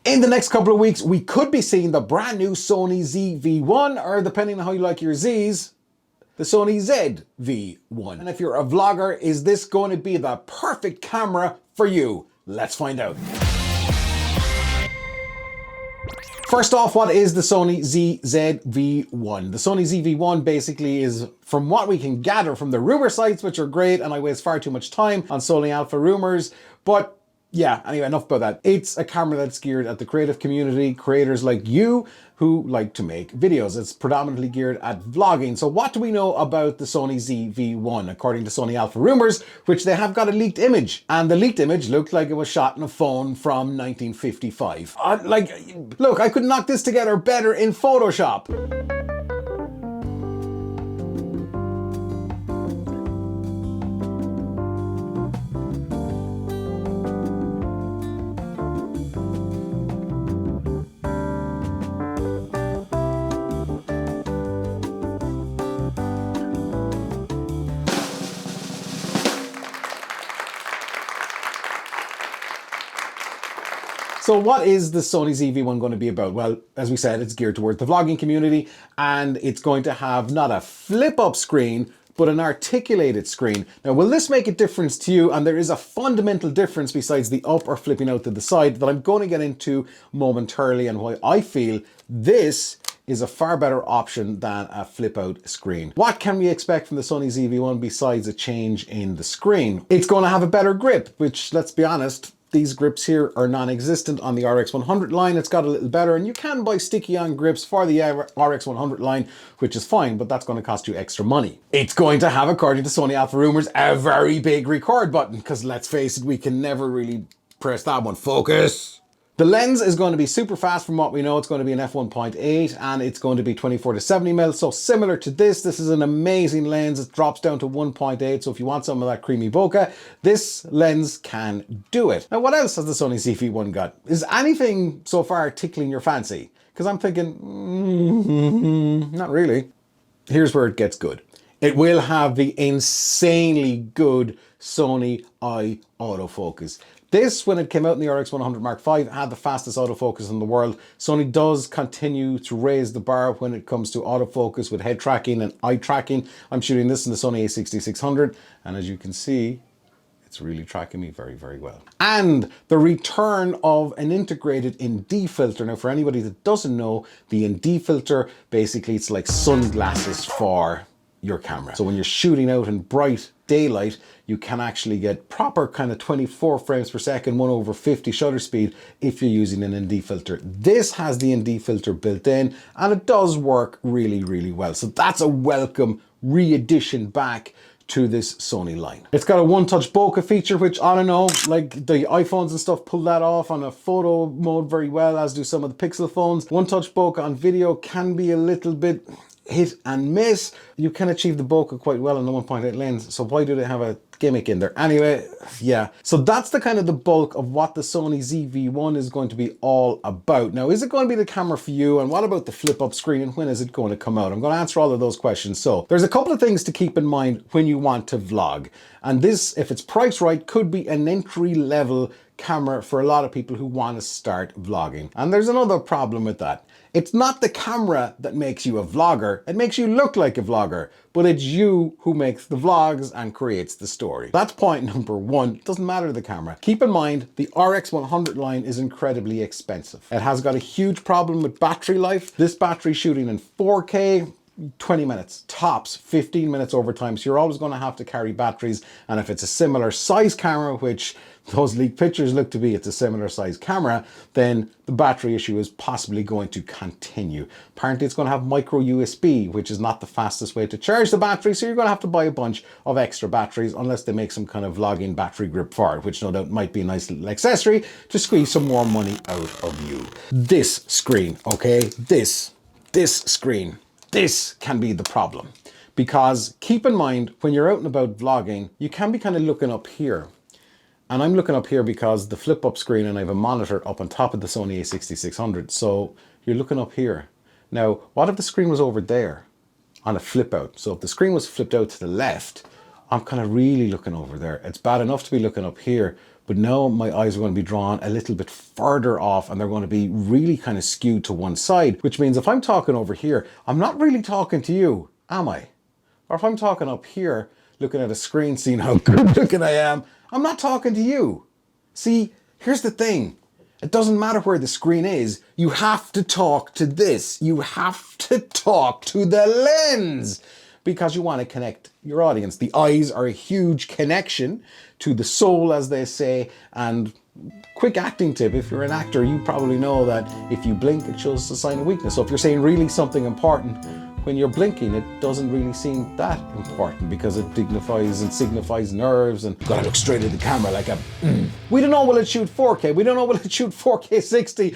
In the next couple of weeks, we could be seeing the brand new Sony ZV1, or depending on how you like your Zs, the Sony ZV1. And if you're a vlogger, is this going to be the perfect camera for you? Let's find out. First off, what is the Sony ZV1? The Sony ZV1 basically is, from what we can gather from the rumor sites, which are great, and I waste far too much time on Sony Alpha rumors, but yeah, anyway, enough about that. It's a camera that's geared at the creative community, creators like you who like to make videos. It's predominantly geared at vlogging. So what do we know about the Sony ZV1? According to Sony Alpha rumors, which they have got a leaked image. And the leaked image looked like it was shot in a phone from 1955. Look, I could knock this together better in Photoshop. So what is the Sony ZV1 going to be about? Well, as we said, it's geared towards the vlogging community, and it's going to have not a flip-up screen, but an articulated screen. Now, will this make a difference to you? And there is a fundamental difference besides the up or flipping out to the side that I'm going to get into momentarily, and why I feel this is a far better option than a flip out screen. What can we expect from the Sony ZV1 besides a change in the screen? It's going to have a better grip, which, let's be honest, these grips here are non-existent on the RX100 line. It's got a little better, and you can buy sticky-on grips for the RX100 line, which is fine, but that's going to cost you extra money. It's going to have, according to Sony Alpha rumors, a very big record button, because let's face it, we can never really press that one. Focus! The lens is going to be super fast from what we know. It's going to be an f1.8 and it's going to be 24-70mm. So similar to this is an amazing lens. It drops down to 1.8. So if you want some of that creamy bokeh, this lens can do it. Now, what else has the Sony ZV1 got? Is anything so far tickling your fancy? Because I'm thinking, not really. Here's where it gets good. It will have the insanely good Sony eye autofocus. This, when it came out in the RX100 Mark V, had the fastest autofocus in the world. Sony does continue to raise the bar when it comes to autofocus with head tracking and eye tracking. I'm shooting this in the Sony a6600, and as you can see, it's really tracking me very, very well. And the return of an integrated ND filter. Now, for anybody that doesn't know, the ND filter, basically it's like sunglasses for your camera. So when you're shooting out in bright daylight, you can actually get proper kind of 24 frames per second, 1/50 shutter speed if you're using an ND filter. This has the ND filter built in, and it does work really, really well. So that's a welcome re-addition back to this Sony line. It's got a one-touch bokeh feature, which I don't know, like the iPhones and stuff pull that off on a photo mode very well, as do some of the Pixel phones. One-touch bokeh on video can be a little bit hit and miss. You can achieve the bokeh quite well on the 1.8 lens, so why do they have a gimmick in there? Anyway, yeah. So that's the kind of the bulk of what the Sony ZV1 is going to be all about. Now, is it going to be the camera for you? And what about the flip-up screen? And when is it going to come out? I'm going to answer all of those questions. So there's a couple of things to keep in mind when you want to vlog. And this, if it's priced right, could be an entry-level camera for a lot of people who want to start vlogging. And there's another problem with that. It's not the camera that makes you a vlogger. It makes you look like a vlogger, but it's you who makes the vlogs and creates the story. That's point number one. It doesn't matter the camera. Keep in mind, the RX100 line is incredibly expensive. It has got a huge problem with battery life. This battery shooting in 4K, 20 minutes, tops 15 minutes over time. So you're always going to have to carry batteries. And if it's a similar size camera, which those leaked pictures look to be, it's a similar size camera, then the battery issue is possibly going to continue. Apparently it's going to have micro USB, which is not the fastest way to charge the battery. So you're going to have to buy a bunch of extra batteries unless they make some kind of vlogging battery grip for it, which no doubt might be a nice little accessory to squeeze some more money out of you. This screen, okay? This screen. This can be the problem, because keep in mind, when you're out and about vlogging, you can be kind of looking up here. And I'm looking up here because the flip up screen, and I have a monitor up on top of the Sony a6600. So you're looking up here. Now, what if the screen was over there on a flip out? So if the screen was flipped out to the left, I'm kind of really looking over there. It's bad enough to be looking up here, But now my eyes are going to be drawn a little bit further off and they're going to be really kind of skewed to one side, which means if I'm talking over here, I'm not really talking to you, am I? Or if I'm talking up here, looking at a screen, seeing how good looking I am, I'm not talking to you. See, here's the thing. It doesn't matter where the screen is. You have to talk to this. You have to talk to the lens because you want to connect your audience. The eyes are a huge connection to the soul, as they say. And quick acting tip, if you're an actor, you probably know that if you blink, it shows a sign of weakness. So if you're saying really something important, when you're blinking, it doesn't really seem that important because it dignifies and signifies nerves and gotta look straight at the camera like a We don't know will it shoot 4K, we don't know will it shoot 4K 60,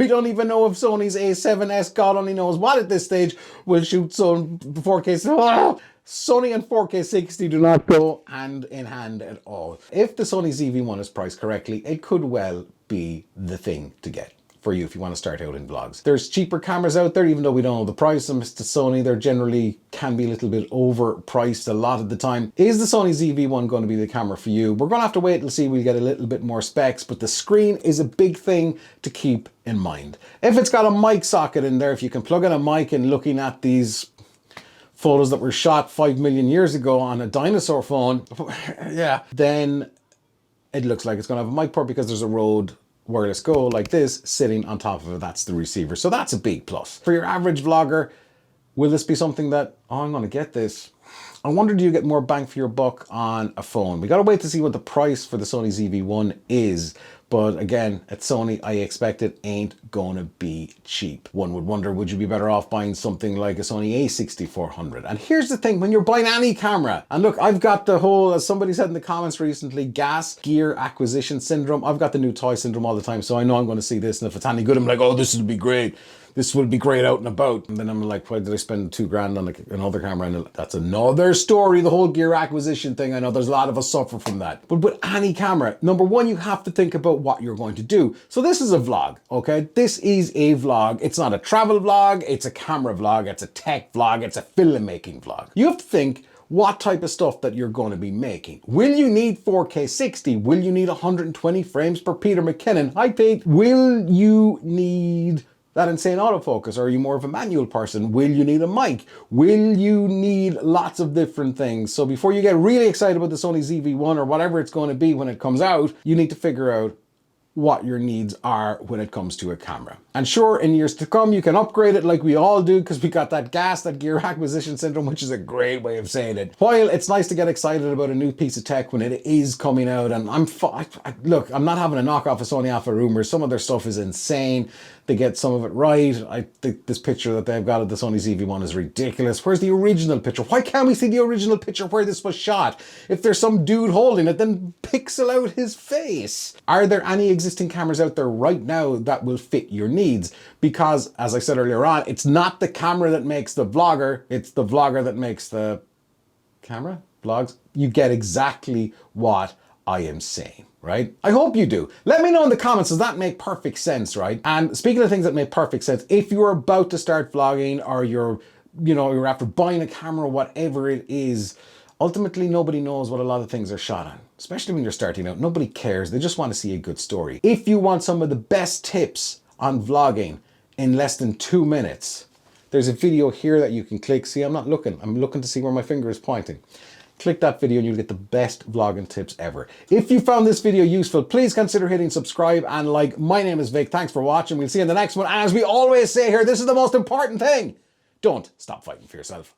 we don't even know if Sony's A7S, God only knows what at this stage, will shoot 4K. Sony and 4K 60 do not go hand in hand at all. If the Sony ZV1 is priced correctly, it could well be the thing to get for you if you want to start out in vlogs. There's cheaper cameras out there, even though we don't know the price of Mr. Sony, they're generally can be a little bit overpriced a lot of the time. Is the Sony ZV1 going to be the camera for you? We're going to have to wait and see. We get a little bit more specs, but the screen is a big thing to keep in mind. If it's got a mic socket in there, if you can plug in a mic and looking at these photos that were shot 5 million years ago on a dinosaur phone, yeah, then it looks like it's going to have a mic port because there's a Rode wireless Go like this sitting on top of it. That's the receiver. So that's a big plus. For your average vlogger, will this be something that, oh, I'm going to get this? I wonder, do you get more bang for your buck on a phone? We got to wait to see what the price for the Sony ZV1 is. But again, at Sony, I expect it ain't gonna be cheap. One would wonder, would you be better off buying something like a Sony A6400? And here's the thing, when you're buying any camera, and look, I've got the whole, as somebody said in the comments recently, gear acquisition syndrome. I've got the new toy syndrome all the time, so I know I'm gonna see this, and if it's any good, I'm like, oh, this would be great. This will be great out and about. And then I'm like, why did I spend $2,000 on another camera? And that's another story, the whole gear acquisition thing. I know there's a lot of us suffer from that. But with any camera, number one, you have to think about what you're going to do. So this is a vlog, okay? This is a vlog. It's not a travel vlog, it's a camera vlog, it's a tech vlog, it's a filmmaking vlog. You have to think what type of stuff that you're going to be making. Will you need 4K 60? Will you need 120 frames per Peter McKinnon? Hi, Pete. Will you need that insane autofocus? Or are you more of a manual person? Will you need a mic? Will you need lots of different things? So before you get really excited about the Sony ZV1 or whatever it's going to be when it comes out, you need to figure out what your needs are when it comes to a camera. And sure, in years to come, you can upgrade it like we all do because we got that gear acquisition syndrome, which is a great way of saying it. While it's nice to get excited about a new piece of tech when it is coming out, and look, I'm not having a knock off of Sony Alpha rumors. Some of their stuff is insane. They get some of it right. I think this picture that they've got of the Sony ZV1 is ridiculous. Where's the original picture? Why can't we see the original picture where this was shot? If there's some dude holding it, then pixel out his face. Are there any existing cameras out there right now that will fit your needs? Because, as I said earlier on, it's not the camera that makes the vlogger, it's the vlogger that makes the camera, vlogs. You get exactly what I am saying, right? I hope you do. Let me know in the comments, does that make perfect sense, right? And speaking of things that make perfect sense, if you're about to start vlogging or you're after buying a camera, whatever it is, ultimately nobody knows what a lot of things are shot on, especially when you're starting out. Nobody cares, they just want to see a good story. If you want some of the best tips on vlogging in less than 2 minutes, there's a video here that you can click. See, I'm not looking, I'm looking to see where my finger is pointing. Click that video and you'll get the best vlogging tips ever. If you found this video useful, please consider hitting subscribe and like. My name is Vic, thanks for watching. We'll see you in the next one. And as we always say here, this is the most important thing. Don't stop fighting for yourself.